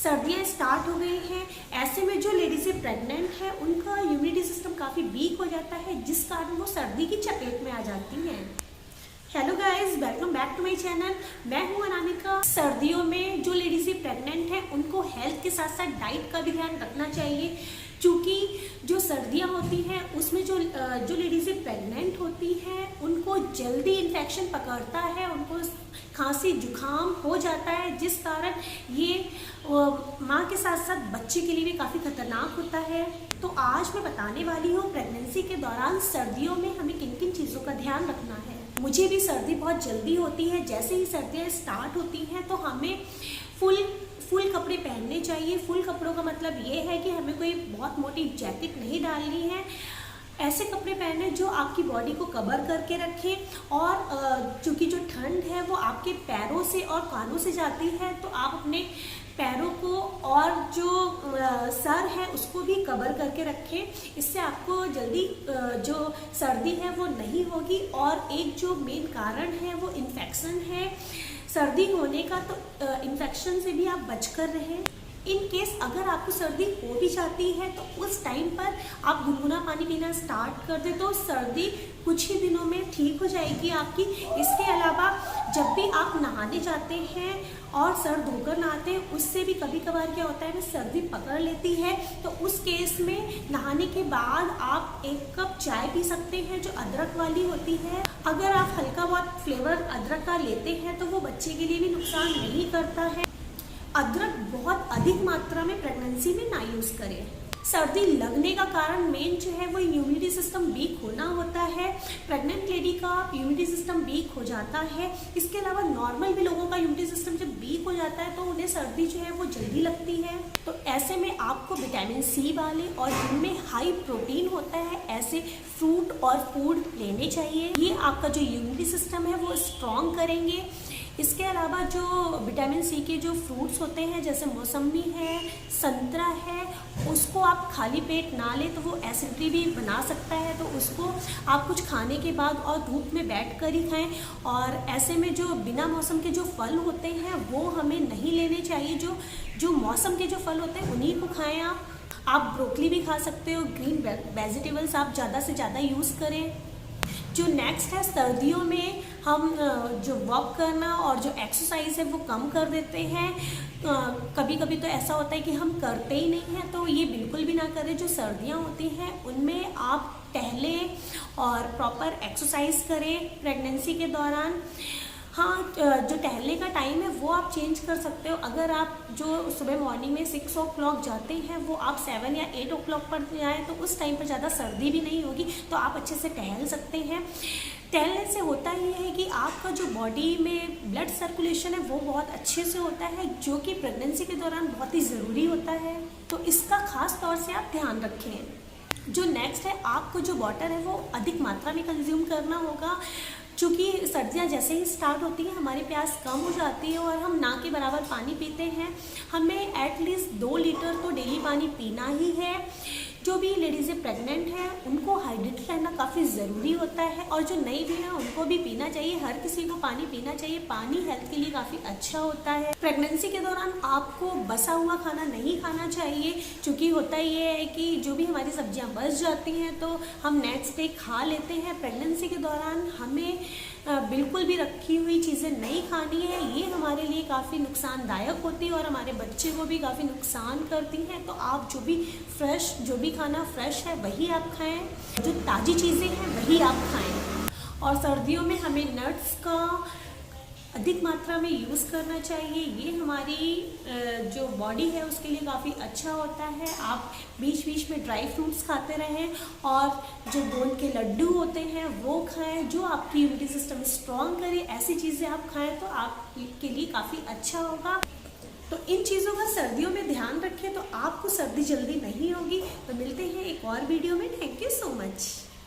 सर्दियाँ स्टार्ट हो गई हैं। ऐसे में जो लेडीज़ें प्रेग्नेंट हैं उनका इम्यूनिटी सिस्टम काफ़ी वीक हो जाता है, जिस कारण वो सर्दी की चपेट में आ जाती हैं। Hello guys, welcome back to my channel. मैं हूं अनामिका। सर्दियों में जो लेडीज़ें प्रेग्नेंट हैं उनको हेल्थ के साथ साथ डाइट का भी ध्यान रखना चाहिए, क्योंकि जो सर्दियां होती हैं उसमें जो लेडीज़ें प्रेग्नेंट होती हैं उनको जल्दी इन्फेक्शन पकड़ता है, उनको खांसी जुकाम हो जाता है, जिस कारण ये माँ के साथ साथ बच्चे के लिए भी काफ़ी खतरनाक होता है। तो आज मैं बताने वाली हूँ प्रेगनेंसी के दौरान सर्दियों में हमें किन किन चीज़ों का ध्यान रखना है। मुझे भी सर्दी बहुत जल्दी होती है। जैसे ही सर्दियाँ स्टार्ट होती हैं तो हमें फुल कपड़े पहनने चाहिए। फुल कपड़ों का मतलब ये है कि हमें कोई बहुत मोटी जैकेट नहीं डालनी है। ऐसे कपड़े पहने जो आपकी बॉडी को कवर करके रखें, और चूँकि जो ठंड है वो आपके पैरों से और कानों से जाती है, तो आप अपने पैरों को और जो सर है उसको भी कवर करके रखें। इससे आपको जल्दी जो सर्दी है वो नहीं होगी। और एक जो मेन कारण है वो इन्फेक्शन है सर्दी होने का, तो इन्फेक्शन से भी आप बचकर रहें। इन केस अगर आपको सर्दी हो भी जाती है तो उस टाइम पर आप गुनगुना पानी पीना स्टार्ट कर दें तो सर्दी कुछ ही दिनों में ठीक हो जाएगी आपकी। इसके अलावा जब भी आप नहाने जाते हैं और सर धोकर नहाते हैं, उससे भी कभी कभार क्या होता है ना, सर्दी पकड़ लेती है। तो उस केस में नहाने के बाद आप 1 कप चाय पी सकते हैं जो अदरक वाली होती है। अगर आप हल्का बहुत फ्लेवर अदरक का लेते हैं तो वो बच्चे के लिए भी नुकसान नहीं करता है। अदरक बहुत अधिक मात्रा में प्रेगनेंसी में ना यूज़ करें। सर्दी लगने का कारण मेन जो है वो इम्यूनिटी सिस्टम वीक होना होता है। प्रेग्नेंट लेडी का इम्यूनिटी सिस्टम वीक हो जाता है। इसके अलावा नॉर्मल भी लोगों का इम्यूनिटी सिस्टम जब वीक हो जाता है तो उन्हें सर्दी जो है वो जल्दी लगती है। तो ऐसे में आपको विटामिन सी वाले और जिनमें हाई प्रोटीन होता है ऐसे फ्रूट और फूड लेने चाहिए। ये आपका जो इम्यूनिटी सिस्टम है वो स्ट्रॉन्ग करेंगे। इसके अलावा जो विटामिन सी के जो फ्रूट्स होते हैं जैसे मौसमी है, संतरा है, उसको आप खाली पेट ना लें तो वो एसिडिटी भी बना सकता है। तो उसको आप कुछ खाने के बाद और धूप में बैठकर ही खाएं। और ऐसे में जो बिना मौसम के जो फल होते हैं वो हमें नहीं लेने चाहिए। जो मौसम के जो फल होते हैं उन्हीं को खाएं। आप ब्रोकली भी खा सकते हो। ग्रीन वेजिटेबल्स आप ज़्यादा से ज़्यादा यूज़ करें। जो नेक्स्ट है, सर्दियों में हम जो वॉक करना और जो एक्सरसाइज है वो कम कर देते हैं। कभी कभी तो ऐसा होता है कि हम करते ही नहीं हैं, तो ये बिल्कुल भी ना करें। जो सर्दियां होती हैं उनमें आप टहलें और प्रॉपर एक्सरसाइज करें प्रेगनेंसी के दौरान। हाँ, जो टहलने का टाइम है वो आप चेंज कर सकते हो। अगर आप जो सुबह मॉर्निंग में 6 o'clock जाते हैं वो आप 7 या 8 o'clock पर जाएँ तो उस टाइम पर ज़्यादा सर्दी भी नहीं होगी, तो आप अच्छे से टहल सकते हैं। टहलने से होता ये है कि आपका जो बॉडी में ब्लड सर्कुलेशन है वो बहुत अच्छे से होता है, जो कि प्रेगनेंसी के दौरान बहुत ही ज़रूरी होता है। तो इसका खास तौर से आप ध्यान रखें। जो नेक्स्ट है, आपको जो वाटर है वो अधिक मात्रा में कंज्यूम करना होगा, क्योंकि सर्दियाँ जैसे ही स्टार्ट होती हैं हमारी प्यास कम हो जाती है और हम ना के बराबर पानी पीते हैं। हमें एटलीस्ट 2 लीटर तो डेली पानी पीना ही है। जो भी लेडीज़ें प्रेग्नेंट हैं उनको हाइड्रेटेड रहना काफ़ी ज़रूरी होता है, और जो नहीं भी है उनको भी पीना चाहिए। हर किसी को पानी पीना चाहिए। पानी हेल्थ के लिए काफ़ी अच्छा होता है। प्रेगनेंसी के दौरान आपको बसा हुआ खाना नहीं खाना चाहिए, क्योंकि होता ये है कि जो भी हमारी सब्जियां बच जाती हैं तो हम नेक्स्ट डे खा लेते हैं। प्रेगनेंसी के दौरान हमें बिल्कुल भी रखी हुई चीज़ें नहीं खानी है। ये हमारे लिए काफ़ी नुकसानदायक होती है और हमारे बच्चे को भी काफ़ी नुकसान करती हैं। तो आप जो भी खाना फ्रेश है वही आप खाएं, जो ताज़ी चीज़ें हैं वही आप खाएं। और सर्दियों में हमें नट्स का अधिक मात्रा में यूज़ करना चाहिए। ये हमारी जो बॉडी है उसके लिए काफ़ी अच्छा होता है। आप बीच बीच में ड्राई फ्रूट्स खाते रहें और जो गोंद के लड्डू होते हैं वो खाएं, जो आपकी इम्यूनिटी सिस्टम स्ट्रॉन्ग करे। ऐसी चीज़ें आप खाएं तो आपके लिए काफ़ी अच्छा होगा। तो इन चीज़ों का सर्दियों में ध्यान रखें तो आपको सर्दी जल्दी नहीं होगी। तो मिलते हैं एक और वीडियो में। Thank you so much.